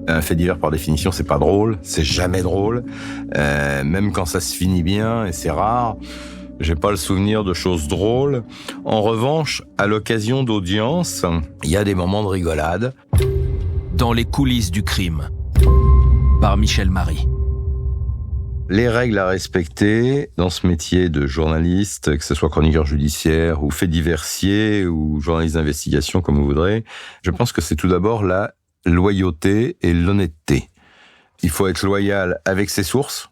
Un fait divers, par définition, c'est pas drôle, c'est jamais drôle, même quand ça se finit bien, et c'est rare. J'ai pas le souvenir de choses drôles. En revanche, à l'occasion d'audience, il y a des moments de rigolade. Dans les coulisses du crime, par Michel Marie. Les règles à respecter dans ce métier de journaliste, que ce soit chroniqueur judiciaire ou fait diversier ou journaliste d'investigation, comme vous voudrez, je pense que c'est tout d'abord la loyauté et l'honnêteté. Il faut être loyal avec ses sources,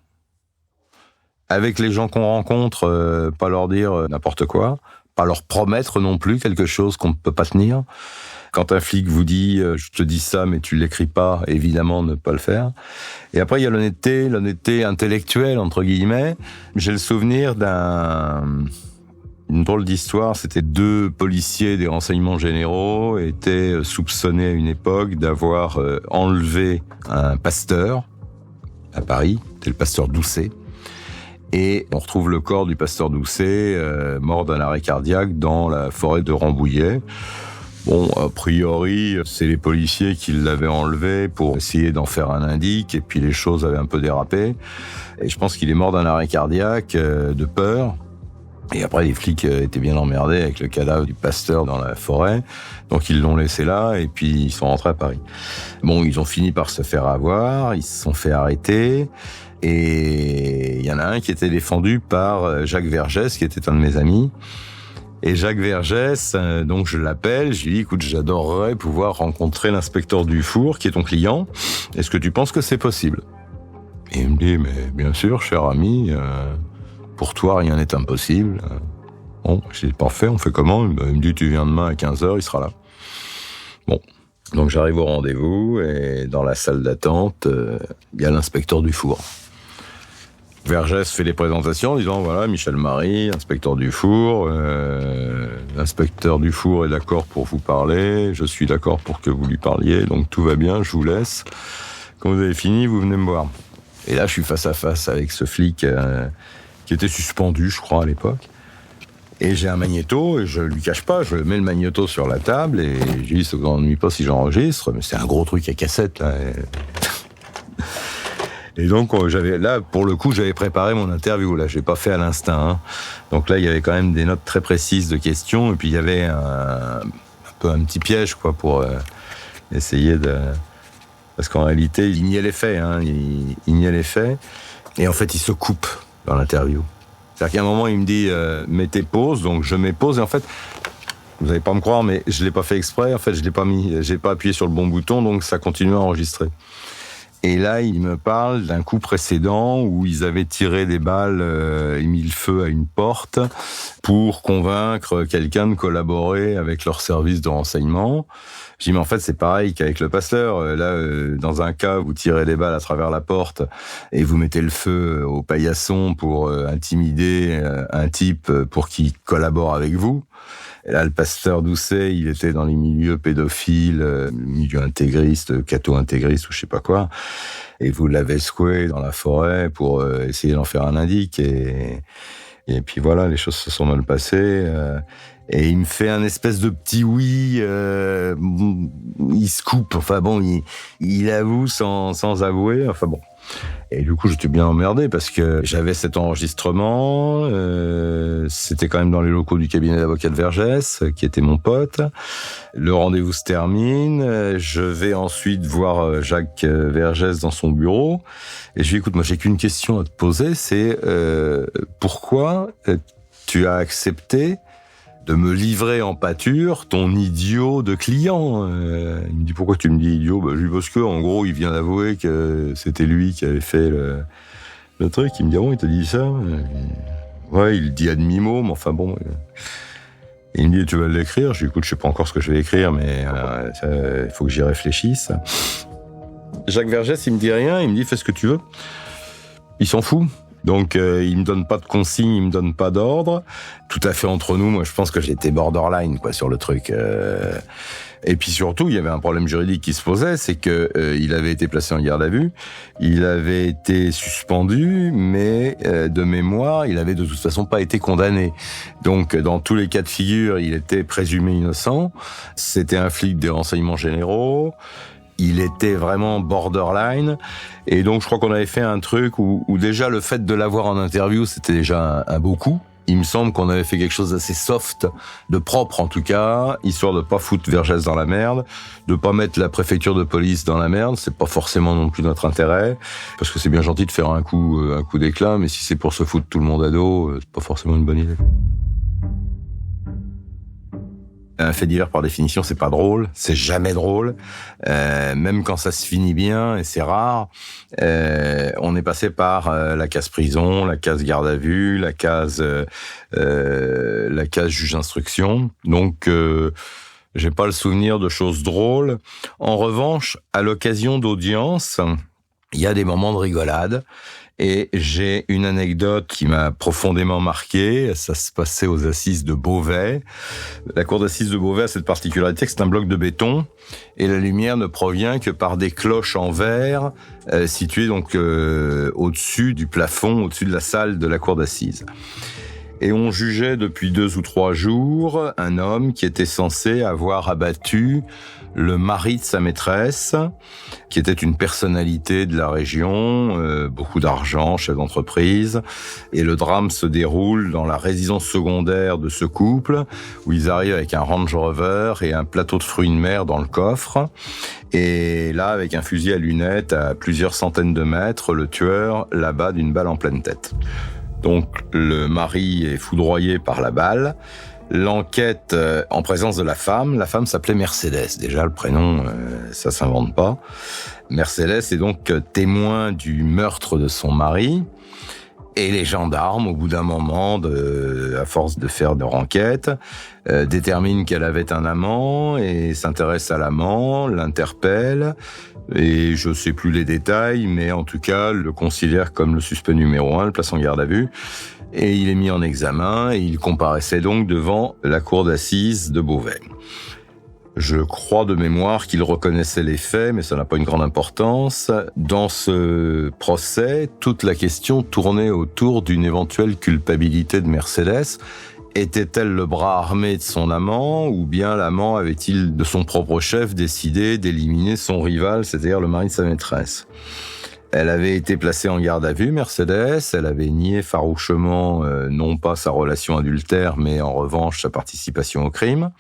avec les gens qu'on rencontre, pas leur dire n'importe quoi, pas leur promettre non plus quelque chose qu'on ne peut pas tenir. Quand un flic vous dit « je te dis ça, mais tu l'écris pas », évidemment, ne pas le faire. Et après, il y a l'honnêteté intellectuelle, entre guillemets. J'ai le souvenir une drôle d'histoire, c'était 2 policiers des renseignements généraux étaient soupçonnés à une époque d'avoir enlevé un pasteur à Paris, c'était le pasteur Doucet. Et on retrouve le corps du pasteur Doucet, mort d'un arrêt cardiaque dans la forêt de Rambouillet. Bon, a priori, c'est les policiers qui l'avaient enlevé pour essayer d'en faire un indice, et puis les choses avaient un peu dérapé. Et je pense qu'il est mort d'un arrêt cardiaque, de peur. Et après, les flics étaient bien emmerdés avec le cadavre du pasteur dans la forêt. Donc, ils l'ont laissé là et puis ils sont rentrés à Paris. Bon, ils ont fini par se faire avoir, ils se sont fait arrêter. Et il y en a un qui était défendu par Jacques Vergès, qui était un de mes amis. Et Jacques Vergès, donc je l'appelle, je lui dis, écoute, j'adorerais pouvoir rencontrer l'inspecteur Dufour, qui est ton client. Est-ce que tu penses que c'est possible? Et il me dit, mais bien sûr, cher ami, pour toi, rien n'est impossible. Bon, je dis, parfait, on fait comment? Il me dit, tu viens demain à 15h, il sera là. Bon, donc j'arrive au rendez-vous, et dans la salle d'attente, il y a l'inspecteur Dufour. Vergès fait les présentations en disant, voilà, Michel Marie, inspecteur Dufour, l'inspecteur Dufour est d'accord pour vous parler, je suis d'accord pour que vous lui parliez, donc tout va bien, je vous laisse. Quand vous avez fini, vous venez me voir. Et là, je suis face à face avec ce flic qui était suspendu, je crois, à l'époque. Et j'ai un magnéto, et je lui cache pas, je mets le magnéto sur la table, et je dis, ça vous ennuie pas si j'enregistre, mais c'est un gros truc à cassette, là. Et donc, là, pour le coup, j'avais préparé mon interview, là, j'ai pas fait à l'instinct, hein. Donc là, il y avait quand même des notes très précises de questions, et puis il y avait un petit piège, quoi, pour essayer de... Parce qu'en réalité, il niait les faits, hein, il niait les faits, et en fait, il se coupe dans l'interview. C'est-à-dire qu'à un moment, il me dit mettez pause, donc je mets pause, et en fait, vous n'allez pas me croire, mais je l'ai pas fait exprès, en fait, j'ai pas appuyé sur le bon bouton, donc ça continue à enregistrer. Et là, il me parle d'un coup précédent où ils avaient tiré des balles et mis le feu à une porte pour convaincre quelqu'un de collaborer avec leur service de renseignement. Je dis, mais en fait, c'est pareil qu'avec le pasteur. Là, dans un cas, vous tirez des balles à travers la porte et vous mettez le feu au paillasson pour intimider un type pour qu'il collabore avec vous. Et là, le pasteur Doucet, il était dans les milieux pédophiles, milieux intégristes, catho-intégristes ou je sais pas quoi. Et vous l'avez secoué dans la forêt pour essayer d'en faire un indice. Et puis voilà, les choses se sont mal passées. Et il me fait un espèce de petit oui. Il se coupe. Enfin bon, il avoue sans avouer. Enfin bon. Et du coup, j'étais bien emmerdé parce que j'avais cet enregistrement. C'était quand même dans les locaux du cabinet d'avocat de Vergès, qui était mon pote. Le rendez-vous se termine. Je vais ensuite voir Jacques Vergès dans son bureau. Et je lui dis, écoute, moi, j'ai qu'une question à te poser. C'est pourquoi tu as accepté de me livrer en pâture ton idiot de client. Il me dit, pourquoi tu me dis idiot? Je lui dis, parce que, en gros, il vient d'avouer que c'était lui qui avait fait le truc. Il me dit, ah bon, il t'a dit ça? Ouais, il le dit à demi-mot, mais enfin bon. Et il me dit, tu vas l'écrire? Je lui dis, écoute, je sais pas encore ce que je vais écrire, mais il faut que j'y réfléchisse. Jacques Vergès, il me dit rien, il me dit, fais ce que tu veux. Il s'en fout. Donc, il me donne pas de consignes, il me donne pas d'ordre. Tout à fait entre nous, moi, je pense que j'étais borderline, quoi, sur le truc. Et puis surtout, il y avait un problème juridique qui se posait, c'est que il avait été placé en garde à vue, il avait été suspendu, mais de mémoire, il avait de toute façon pas été condamné. Donc, dans tous les cas de figure, il était présumé innocent. C'était un flic des renseignements généraux. il était vraiment borderline. Et donc, je crois qu'on avait fait un truc où déjà le fait de l'avoir en interview, c'était déjà un beau coup. Il me semble qu'on avait fait quelque chose d'assez soft, de propre en tout cas, histoire de pas foutre Vergès dans la merde, de pas mettre la préfecture de police dans la merde. C'est pas forcément non plus notre intérêt, parce que c'est bien gentil de faire un coup d'éclat, mais si c'est pour se foutre tout le monde à dos, c'est pas forcément une bonne idée. Un fait divers, par définition, c'est pas drôle, c'est jamais drôle, même quand ça se finit bien, et c'est rare. On est passé par la case prison, la case garde à vue, la case juge d'instruction. Donc, j'ai pas le souvenir de choses drôles. En revanche, à l'occasion d'audience, il y a des moments de rigolade. Et j'ai une anecdote qui m'a profondément marqué. Ça se passait aux assises de Beauvais. La cour d'assises de Beauvais a cette particularité que c'est un bloc de béton et la lumière ne provient que par des cloches en verre situées donc au-dessus du plafond, au-dessus de la salle de la cour d'assises. Et on jugeait depuis 2 ou 3 jours un homme qui était censé avoir abattu le mari de sa maîtresse, qui était une personnalité de la région, beaucoup d'argent, chef d'entreprise. Et le drame se déroule dans la résidence secondaire de ce couple, où ils arrivent avec un Range Rover et un plateau de fruits de mer dans le coffre. Et là, avec un fusil à lunettes à plusieurs centaines de mètres, le tueur l'abat d'une balle en pleine tête. Donc le mari est foudroyé par la balle. L'enquête en présence de la femme s'appelait Mercedes. Déjà, le prénom, ça s'invente pas. Mercedes est donc témoin du meurtre de son mari. Et les gendarmes, au bout d'un moment, à force de faire leur enquête, déterminent qu'elle avait un amant et s'intéressent à l'amant, l'interpellent. Et je sais plus les détails, mais en tout cas, le considère comme le suspect numéro 1, le place en garde à vue. Et il est mis en examen et il comparaissait donc devant la cour d'assises de Beauvais. Je crois de mémoire qu'il reconnaissait les faits, mais ça n'a pas une grande importance. Dans ce procès, toute la question tournait autour d'une éventuelle culpabilité de Mercedes. Était-elle le bras armé de son amant, ou bien l'amant avait-il, de son propre chef, décidé d'éliminer son rival, c'est-à-dire le mari de sa maîtresse ? Elle avait été placée en garde à vue, Mercedes. Elle avait nié farouchement, non pas sa relation adultère, mais en revanche sa participation au crime.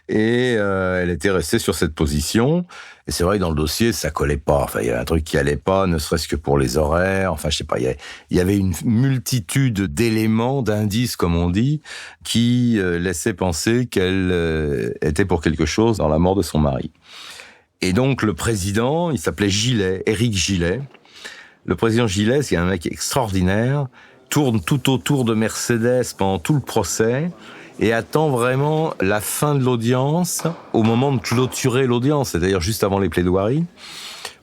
Et elle était restée sur cette position. Et c'est vrai que dans le dossier, ça collait pas. Enfin, il y avait un truc qui allait pas, ne serait-ce que pour les horaires. Enfin, je sais pas, il y avait une multitude d'éléments, d'indices, comme on dit, qui laissaient penser qu'elle était pour quelque chose dans la mort de son mari. Et donc, le président, il s'appelait Gillet, Éric Gillet. Le président Gillet, c'est un mec extraordinaire, tourne tout autour de Mercedes pendant tout le procès et attend vraiment la fin de l'audience au moment de clôturer l'audience, c'est-à-dire juste avant les plaidoiries,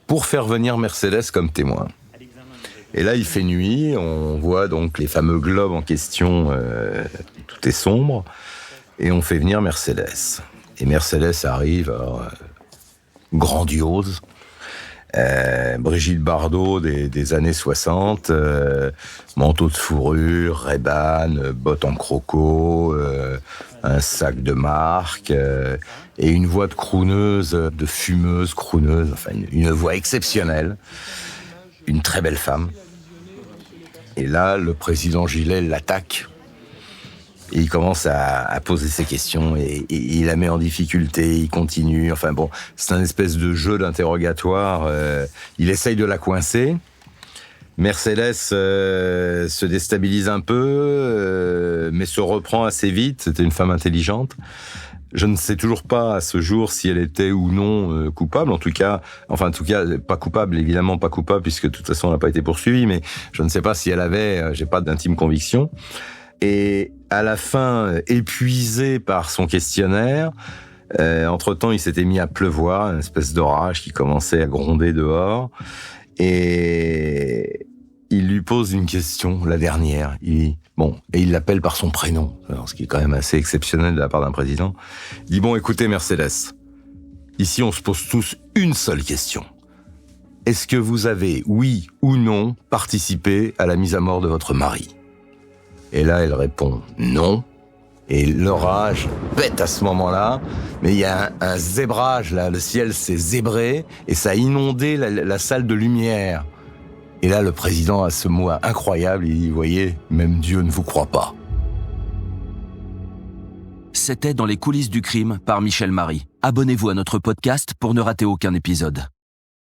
pour faire venir Mercedes comme témoin. Et là, il fait nuit, on voit donc les fameux globes en question, tout est sombre, et on fait venir Mercedes. Et Mercedes arrive, grandiose, Brigitte Bardot des années 60, manteau de fourrure, Ray-Ban, bottes en croco, un sac de marque, et une voix de crooneuse, de fumeuse crooneuse, enfin une voix exceptionnelle, une très belle femme. Et là, le président Gillet l'attaque. Et il commence à poser ses questions et il la met en difficulté, il continue. Enfin bon, c'est un espèce de jeu d'interrogatoire. Il essaye de la coincer. Mercedes se déstabilise un peu, mais se reprend assez vite. C'était une femme intelligente. Je ne sais toujours pas à ce jour si elle était ou non coupable. En tout cas, pas coupable, évidemment pas coupable, puisque de toute façon elle n'a pas été poursuivie. Mais je ne sais pas si elle avait. J'ai pas d'intime conviction. Et à la fin, épuisé par son questionnaire, entre-temps, il s'était mis à pleuvoir, une espèce d'orage qui commençait à gronder dehors. Et il lui pose une question, la dernière. Et il l'appelle par son prénom, ce qui est quand même assez exceptionnel de la part d'un président. Il dit, bon, écoutez, Mercedes, ici, on se pose tous une seule question. Est-ce que vous avez, oui ou non, participé à la mise à mort de votre mari ? Et là, elle répond non. Et l'orage pète à ce moment-là, mais il y a un zébrage, là, le ciel s'est zébré, et ça a inondé la salle de lumière. Et là, le président a ce mot incroyable, il dit, voyez, même Dieu ne vous croit pas. C'était Dans les coulisses du crime par Michel Marie. Abonnez-vous à notre podcast pour ne rater aucun épisode.